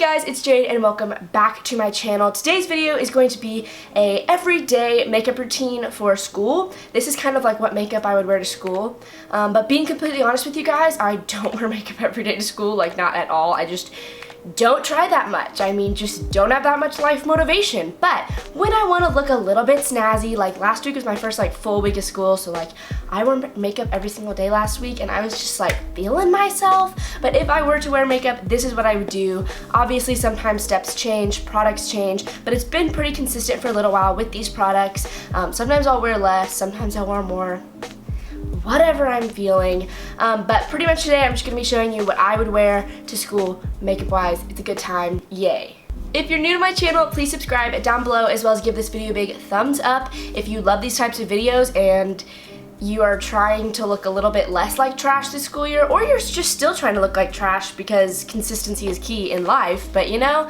guys, it's Jade and welcome back to my channel. Today's video is going to be a everyday makeup routine for school. This is kind of like what makeup I would wear to school. But being completely honest with you guys, I don't wear makeup every day to school, like not at all. I just don't try that much. I mean, just don't have that much life motivation. But when I want to look a little bit snazzy, like last week was my first like full week of school, so like I wore makeup every single day last week and I was just like feeling myself. But if I were to wear makeup, this is what I would do. Obviously sometimes steps change, products change, but it's been pretty consistent for a little while with these products. Sometimes I'll wear less, sometimes I'll wear more, whatever I'm feeling. But pretty much today I'm just going to be showing you what I would wear to school makeup wise. It's a good time, yay. If you're new to my channel, please subscribe down below, as well as give this video a big thumbs up if you love these types of videos and you are trying to look a little bit less like trash this school year, or you're just still trying to look like trash because consistency is key in life. But you know,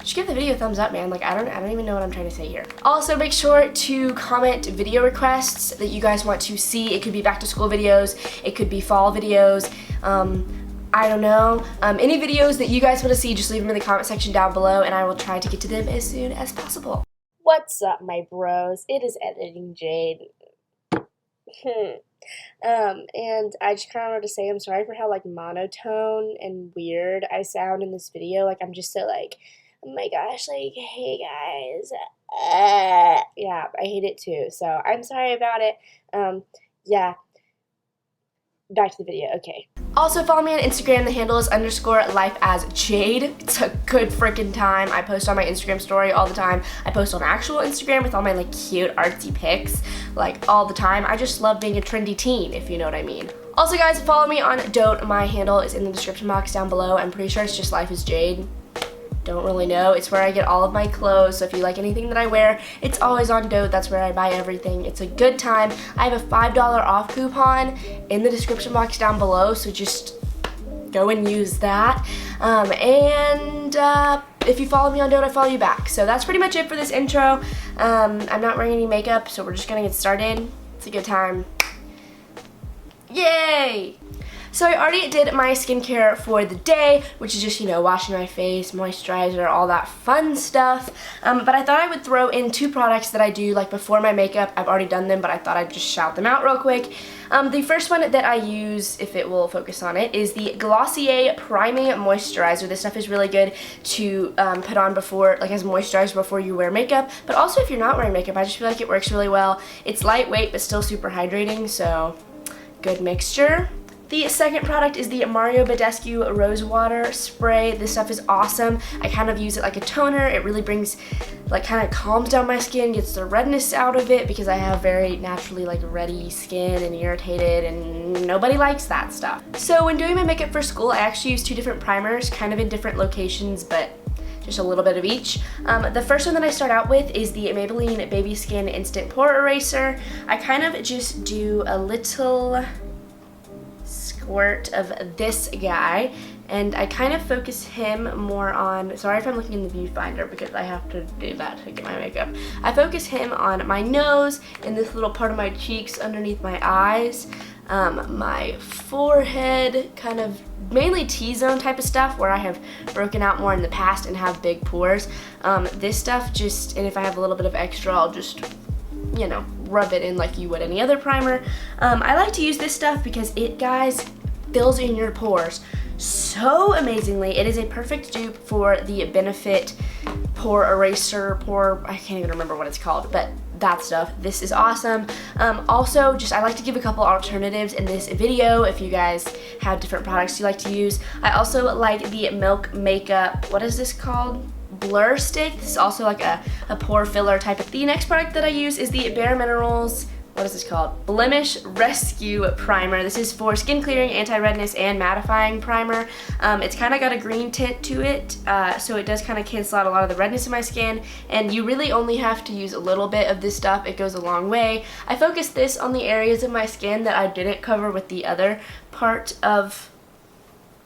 just give the video a thumbs up, man. Like I don't even know what I'm trying to say here. Also, make sure to comment video requests that you guys want to see. It could be back to school videos, it could be fall videos, I don't know. Any videos that you guys want to see, just leave them in the comment section down below and I will try to get to them as soon as possible. What's up, my bros? It is Editing Jade. And I just kind of wanted to say I'm sorry for how like monotone and weird I sound in this video. Like I'm just so like, oh my gosh, like, hey guys, yeah, I hate it too, so I'm sorry about it. Yeah, back to the video, okay. Also follow me on Instagram, the handle is _LifeAsJade. It's a good freaking time. I post on my Instagram story all the time. I post on actual Instagram with all my like cute artsy pics, like all the time. I just love being a trendy teen, if you know what I mean. Also guys, follow me on Dote. My handle is in the description box down below. I'm pretty sure it's just LifeAsJade. Don't really know. It's where I get all of my clothes, so if you like anything that I wear, it's always on Dote. That's where I buy everything. It's a good time. I have a $5 off coupon in the description box down below, so just go and use that. If you follow me on Dote, I follow you back. So that's pretty much it for this intro. I'm not wearing any makeup, so we're just gonna get started. It's a good time. Yay! So I already did my skincare for the day, which is just, you know, washing my face, moisturizer, all that fun stuff. But I thought I would throw in two products that I do like before my makeup. I've already done them, but I thought I'd just shout them out real quick. The first one that I use, if it will focus on it, is the Glossier Priming Moisturizer. This stuff is really good to put on before, like as moisturizer before you wear makeup, but also if you're not wearing makeup, I just feel like it works really well. It's lightweight, but still super hydrating, so good mixture. The second product is the Mario Badescu Rose Water Spray. This stuff is awesome. I kind of use it like a toner. It really brings, like kind of calms down my skin, gets the redness out of it because I have very naturally like reddy skin and irritated and nobody likes that stuff. So when doing my makeup for school, I actually use two different primers, kind of in different locations, but just a little bit of each. The first one that I start out with is the Maybelline Baby Skin Instant Pore Eraser. I kind of just do a little squirt of this guy and I kind of focus him more on, sorry if I'm looking in the viewfinder because I have to do that to get my makeup. I focus him on my nose and this little part of my cheeks underneath my eyes, my forehead, kind of mainly T-zone type of stuff where I have broken out more in the past and have big pores. This stuff just, and if I have a little bit of extra, I'll just, you know, rub it in like you would any other primer. I like to use this stuff because it, guys, fills in your pores so amazingly. It is a perfect dupe for the Benefit Pore Eraser, I can't even remember what it's called, but that stuff. This is awesome. Also, just I like to give a couple alternatives in this video if you guys have different products you like to use. I also like the Milk Makeup, what is this called? Blur Stick. This is also like a pore filler type of. The next product that I use is the Bare Minerals, what is this called? Blemish Rescue Primer. This is for skin clearing, anti-redness, and mattifying primer. It's kind of got a green tint to it, so it does kind of cancel out a lot of the redness in my skin, and you really only have to use a little bit of this stuff. It goes a long way. I focus this on the areas of my skin that I didn't cover with the other part of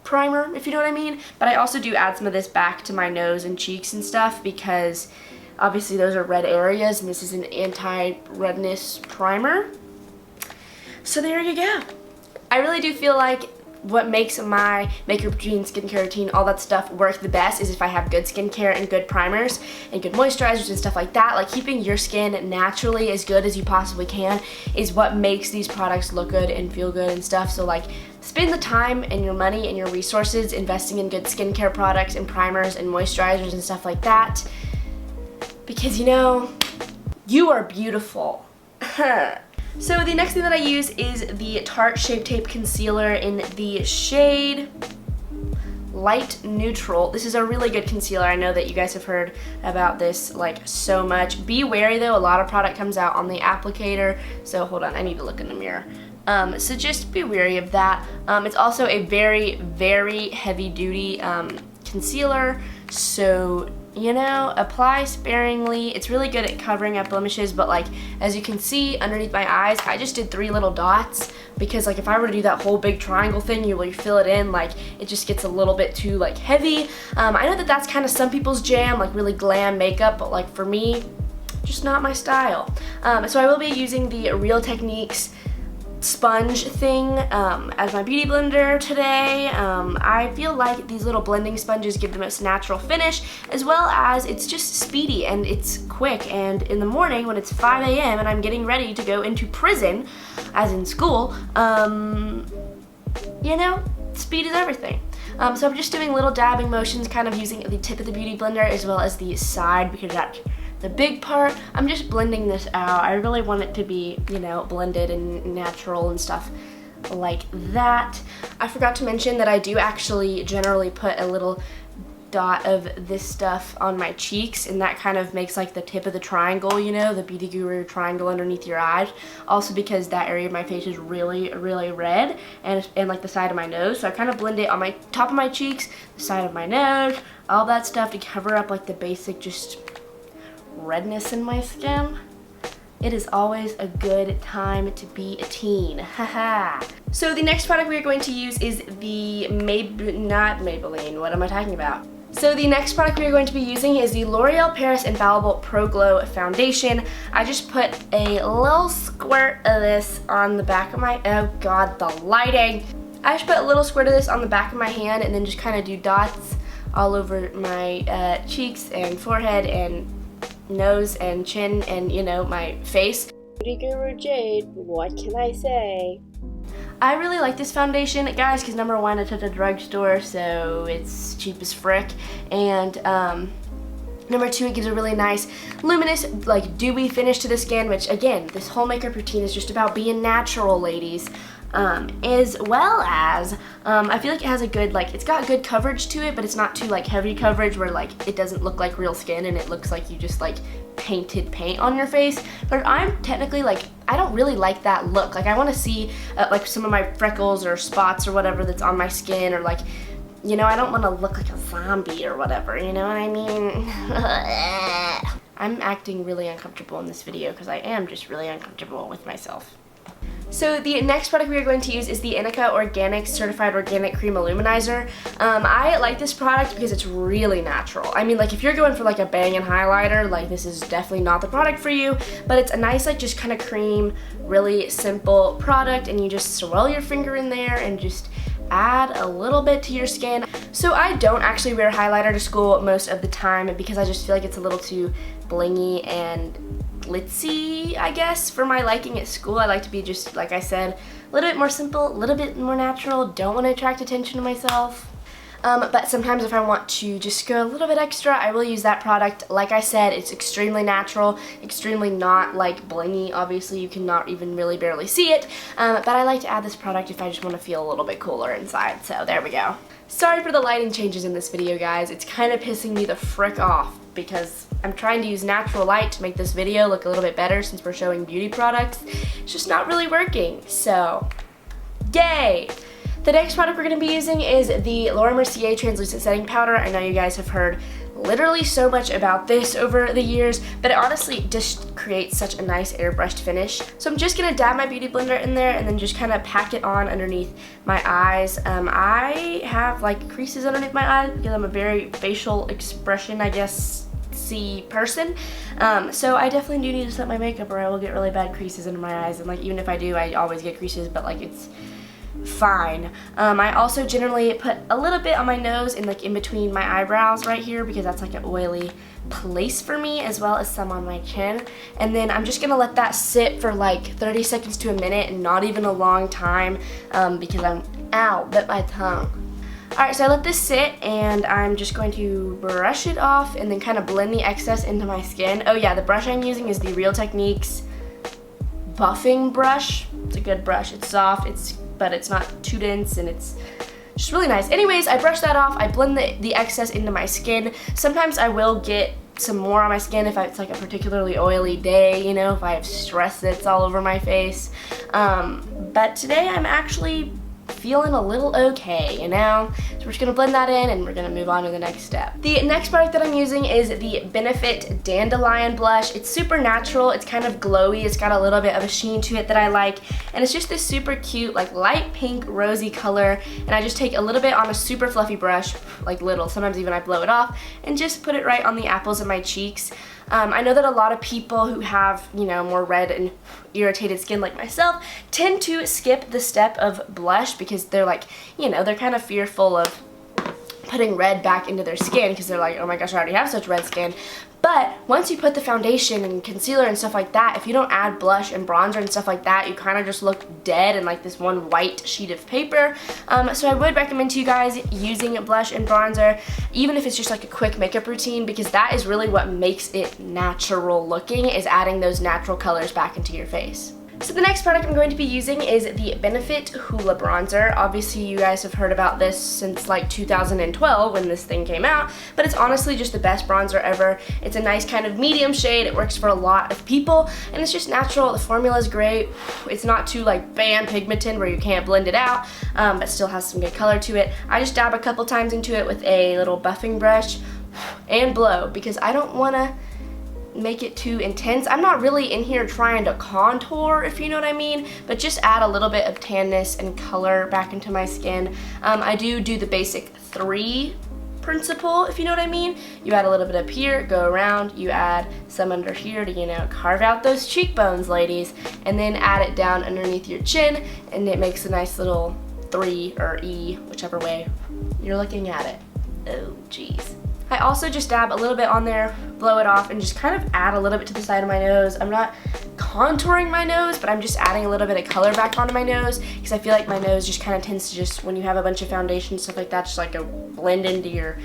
primer, if you know what I mean, but I also do add some of this back to my nose and cheeks and stuff because obviously those are red areas and this is an anti-redness primer. So there you go. I really do feel like what makes my makeup routine, skincare routine, all that stuff work the best is if I have good skincare and good primers and good moisturizers and stuff like that. Like keeping your skin naturally as good as you possibly can is what makes these products look good and feel good and stuff. So like spend the time and your money and your resources investing in good skincare products and primers and moisturizers and stuff like that, because you know, you are beautiful. So the next thing that I use is the Tarte Shape Tape Concealer in the shade Light Neutral. This is a really good concealer. I know that you guys have heard about this like so much. Be wary though, a lot of product comes out on the applicator. So hold on, I need to look in the mirror. So just be wary of that. It's also a very, very heavy duty concealer. So, you know, apply sparingly. It's really good at covering up blemishes, but like as you can see underneath my eyes, I just did 3 little dots because like if I were to do that whole big triangle thing, you really fill it in, like it just gets a little bit too like heavy. I know that that's kind of some people's jam, like really glam makeup, but like for me, just not my style. So I will be using the Real Techniques sponge thing as my beauty blender today. I feel like these little blending sponges give the most natural finish, as well as it's just speedy and it's quick, and in the morning when it's 5 a.m. and I'm getting ready to go into prison, as in school, you know, speed is everything. So I'm just doing little dabbing motions, kind of using the tip of the beauty blender as well as the side, because that's the big part. I'm just blending this out. I really want it to be, you know, blended and natural and stuff like that. I forgot to mention that I do actually generally put a little dot of this stuff on my cheeks, and that kind of makes like the tip of the triangle, you know, the Beauty Guru triangle underneath your eyes. Also because that area of my face is really, really red, and like the side of my nose. So I kind of blend it on my top of my cheeks, the side of my nose, all that stuff to cover up like the basic just redness in my skin. It is always a good time to be a teen. Haha. So the next product we are going to use is the not Maybelline, what am I talking about? So the next product we are going to be using is the L'Oreal Paris Infallible Pro Glow Foundation. I just put a little squirt of this on the back of my, oh god, the lighting. I just put a little squirt of this on the back of my hand and then just kind of do dots all over my cheeks and forehead and nose and chin and, you know, my face. Beauty Guru Jade, what can I say? I really like this foundation, guys, because number one, it's at a drugstore, so it's cheap as frick, and number two, it gives a really nice, luminous, like dewy finish to the skin, which again, this whole makeup routine is just about being natural, ladies. As well as, I feel like it has a good, like, it's got good coverage to it, but it's not too, like, heavy coverage where, like, it doesn't look like real skin and it looks like you just, like, painted paint on your face. But I'm technically, like, I don't really like that look. Like, I want to see, like, some of my freckles or spots or whatever that's on my skin, or, like, you know, I don't want to look like a zombie or whatever, you know what I mean? I'm acting really uncomfortable in this video because I am just really uncomfortable with myself. So the next product we are going to use is the Inika Organics Certified Organic Cream Illuminizer. I like this product because it's really natural. I mean, like, if you're going for like a banging highlighter, like, this is definitely not the product for you, but it's a nice, like, just kind of cream, really simple product, and you just swirl your finger in there and just add a little bit to your skin. So I don't actually wear highlighter to school most of the time because I just feel like it's a little too blingy and glitzy, I guess, for my liking at school. I like to be just, like I said, a little bit more simple, a little bit more natural, don't want to attract attention to myself. But sometimes if I want to just go a little bit extra, I will use that product. Like I said, it's extremely natural, extremely not like blingy. Obviously, you cannot even really barely see it, but I like to add this product if I just want to feel a little bit cooler inside, so there we go. Sorry for the lighting changes in this video, guys. It's kind of pissing me the frick off because I'm trying to use natural light to make this video look a little bit better since we're showing beauty products. It's just not really working, so yay! The next product we're going to be using is the Laura Mercier Translucent Setting Powder. I know you guys have heard literally so much about this over the years, but it honestly just creates such a nice airbrushed finish. So I'm just going to dab my beauty blender in there and then just kind of pack it on underneath my eyes. I have like creases underneath my eyes because I'm a very facial expression, I guess, person. So I definitely do need to set my makeup or I will get really bad creases under my eyes, and like even if I do, I always get creases, but like it's fine. I also generally put a little bit on my nose and like in between my eyebrows right here because that's like an oily place for me, as well as some on my chin. And then I'm just gonna let that sit for like 30 seconds to a minute, and not even a long time because bit my tongue. Alright, so I let this sit and I'm just going to brush it off and then kind of blend the excess into my skin. Oh yeah, the brush I'm using is the Real Techniques buffing brush. It's a good brush. It's soft, but it's not too dense, and it's just really nice. Anyways, I brush that off. I blend the excess into my skin. Sometimes I will get some more on my skin if it's like a particularly oily day, you know, if I have stress that's all over my face. But today I'm actually feeling a little okay, you know? So we're just gonna blend that in and we're gonna move on to the next step. The next product that I'm using is the BRENTWOOD Dandelion Blush. It's super natural, it's kind of glowy, it's got a little bit of a sheen to it that I like, and it's just this super cute, like light pink, rosy color, and I just take a little bit on a super fluffy brush, like little, sometimes even I blow it off, and just put it right on the apples of my cheeks. I know that a lot of people who have, you know, more red and irritated skin like myself tend to skip the step of blush because they're like, you know, they're kind of fearful of putting red back into their skin because they're like, oh my gosh, I already have such red skin. But once you put the foundation and concealer and stuff like that, if you don't add blush and bronzer and stuff like that, you kind of just look dead and like this one white sheet of paper. So I would recommend to you guys using blush and bronzer, even if it's just like a quick makeup routine, because that is really what makes it natural looking, is adding those natural colors back into your face. So the next product I'm going to be using is the Benefit Hoola Bronzer. Obviously you guys have heard about this since like 2012 when this thing came out, but it's honestly just the best bronzer ever. It's a nice kind of medium shade, it works for a lot of people, and it's just natural. The formula is great. It's not too like bam pigmented where you can't blend it out, but still has some good color to it. I just dab a couple times into it with a little buffing brush and blow because I don't want to make it too intense. I'm not really in here trying to contour, if you know what I mean, but just add a little bit of tanness and color back into my skin. I do the basic 3 principle, if you know what I mean. You add a little bit up here, go around, you add some under here to, you know, carve out those cheekbones, ladies, and then add it down underneath your chin, and it makes a nice little 3 or E, whichever way you're looking at it. Oh, geez. I also just dab a little bit on there, blow it off, and just kind of add a little bit to the side of my nose. I'm not contouring my nose, but I'm just adding a little bit of color back onto my nose because I feel like my nose just kind of tends to just, when you have a bunch of foundation, stuff like that, just like a blend into your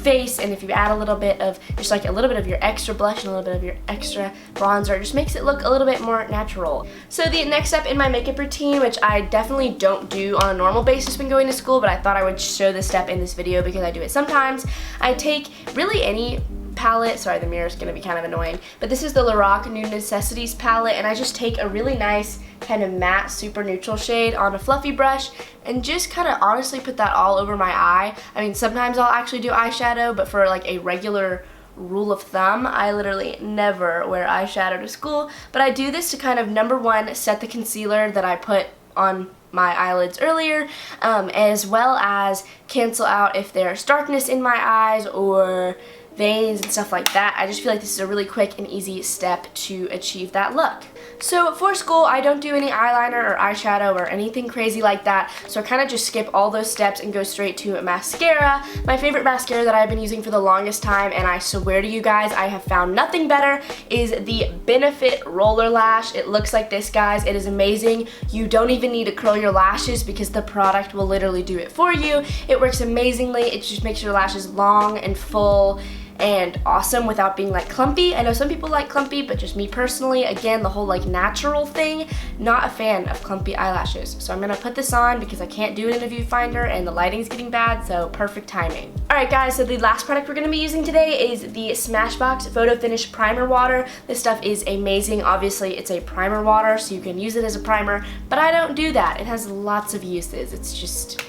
face. And if you add a little bit of, just like a little bit of your extra blush and a little bit of your extra bronzer, it just makes it look a little bit more natural. So the next step in my makeup routine, which I definitely don't do on a normal basis when going to school, but I thought I would show this step in this video because I do it sometimes, I take really any palette, sorry the mirror is going to be kind of annoying, but this is the Lorac New Necessities palette, and I just take a really nice kind of matte super neutral shade on a fluffy brush and just kind of honestly put that all over my eye. I mean, sometimes I'll actually do eyeshadow, but for like a regular rule of thumb, I literally never wear eyeshadow to school, but I do this to kind of, number one, set the concealer that I put on my eyelids earlier, as well as cancel out if there's darkness in my eyes or veins and stuff like that. I just feel like this is a really quick and easy step to achieve that look. So for school, I don't do any eyeliner or eyeshadow or anything crazy like that, so I kind of just skip all those steps and go straight to mascara. My favorite mascara that I've been using for the longest time, and I swear to you guys, I have found nothing better, is the Benefit Roller Lash. It looks like this, guys. It is amazing. You don't even need to curl your lashes because the product will literally do it for you. It works amazingly. It just makes your lashes long and full and awesome without being like clumpy. I know some people like clumpy, but just me personally, again, the whole like natural thing, not a fan of clumpy eyelashes. So I'm gonna put this on because I can't do it in a viewfinder and the lighting's getting bad, so perfect timing. Alright guys, so the last product we're gonna be using today is the Smashbox Photo Finish Primer Water. This stuff is amazing. Obviously it's a primer water, so you can use it as a primer, but I don't do that. It has lots of uses. It's just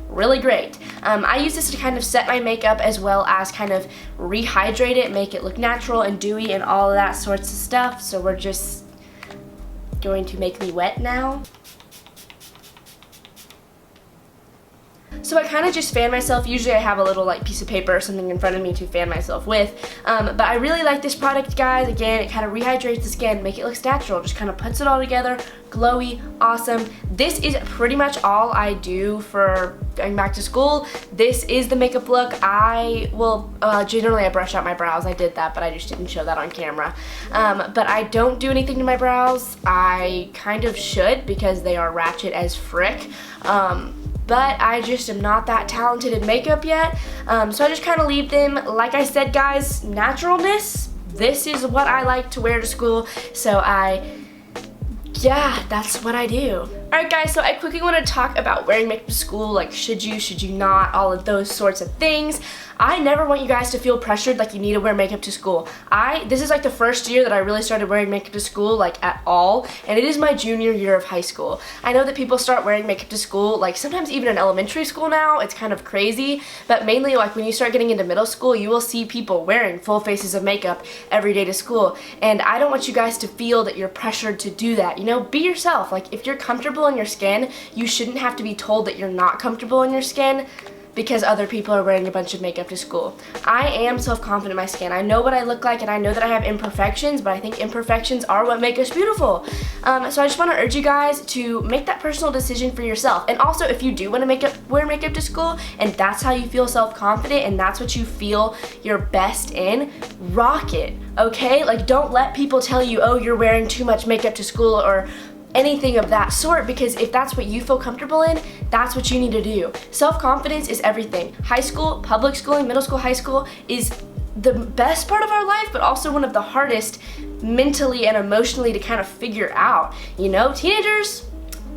really great. I use this to kind of set my makeup as well as kind of rehydrate it, make it look natural and dewy and all of that sorts of stuff. So we're just going to make me wet now. So I kind of just fan myself. Usually I have a little like piece of paper or something in front of me to fan myself with. But I really like this product, guys. Again, it kind of rehydrates the skin, make it look natural, just kind of puts it all together, glowy, awesome. This is pretty much all I do for going back to school. This is the makeup look. Generally I brush out my brows. I did that, but I just didn't show that on camera. But I don't do anything to my brows. I kind of should because they are ratchet as frick. But I just am not that talented in makeup yet, so I just kind of leave them. Like I said, guys, naturalness, this is what I like to wear to school, so yeah, that's what I do. Alright guys, so I quickly want to talk about wearing makeup to school, like should you not, all of those sorts of things. I never want you guys to feel pressured like you need to wear makeup to school. This is like the first year that I really started wearing makeup to school, like at all, and it is my junior year of high school. I know that people start wearing makeup to school, like sometimes even in elementary school now, it's kind of crazy, but mainly like when you start getting into middle school, you will see people wearing full faces of makeup every day to school, and I don't want you guys to feel that you're pressured to do that. You know, be yourself. Like if you're comfortable in your skin, you shouldn't have to be told that you're not comfortable in your skin because other people are wearing a bunch of makeup to school. I am self-confident in my skin. I know what I look like and I know that I have imperfections, but I think imperfections are what make us beautiful. So I just want to urge you guys to make that personal decision for yourself. And also, if you do want to wear makeup to school and that's how you feel self-confident and that's what you feel you're best in, rock it, okay? Like don't let people tell you, oh, you're wearing too much makeup to school or anything of that sort, because if that's what you feel comfortable in, that's what you need to do. Self-confidence is everything. High school, public schooling, middle school, high school is the best part of our life, but also one of the hardest mentally and emotionally to kind of figure out. You know, teenagers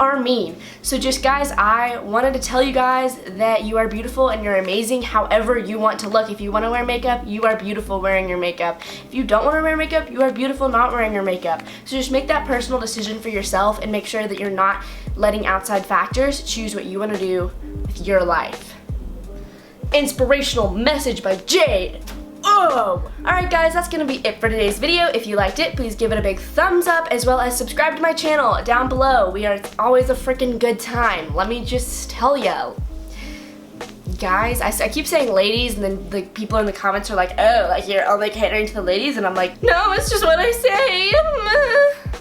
are mean. So just guys, I wanted to tell you guys that you are beautiful and you're amazing however you want to look. If you want to wear makeup, you are beautiful wearing your makeup. If you don't want to wear makeup, you are beautiful not wearing your makeup. So just make that personal decision for yourself and make sure that you're not letting outside factors choose what you want to do with your life. Inspirational message by Jade. Oh! Alright guys, that's gonna be it for today's video. If you liked it, please give it a big thumbs up as well as subscribe to my channel down below. It's always a freaking good time. Let me just tell ya. Guys, I keep saying ladies and then the people in the comments are like, oh, like you're only catering to the ladies, and I'm like, no, it's just what I say.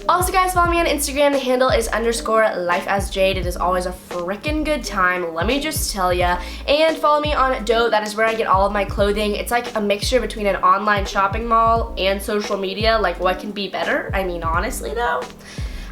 Also guys, follow me on Instagram. The handle is _LifeAsJade. It is always a freaking good time, let me just tell ya. And follow me on Doe. That is where I get all of my clothing. It's like a mixture between an online shopping mall and social media. Like what can be better? I mean, honestly though.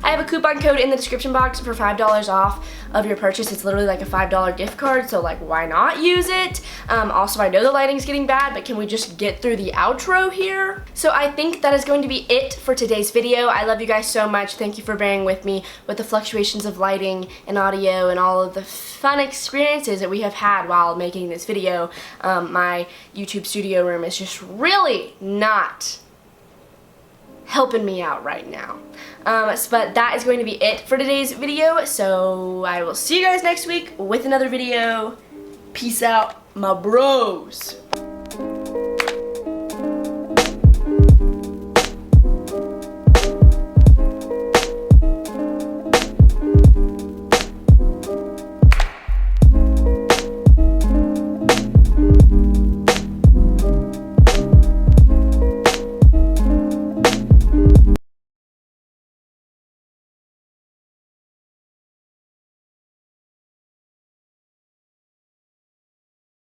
I have a coupon code in the description box for $5 off of your purchase. It's literally like a $5 gift card, so like why not use it? Also, I know the lighting's getting bad, but can we just get through the outro here? So I think that is going to be it for today's video. I love you guys so much. Thank you for bearing with me with the fluctuations of lighting and audio and all of the fun experiences that we have had while making this video. My YouTube studio room is just really not helping me out right now. But that is going to be it for today's video, so I will see you guys next week with another video. Peace out, my bros.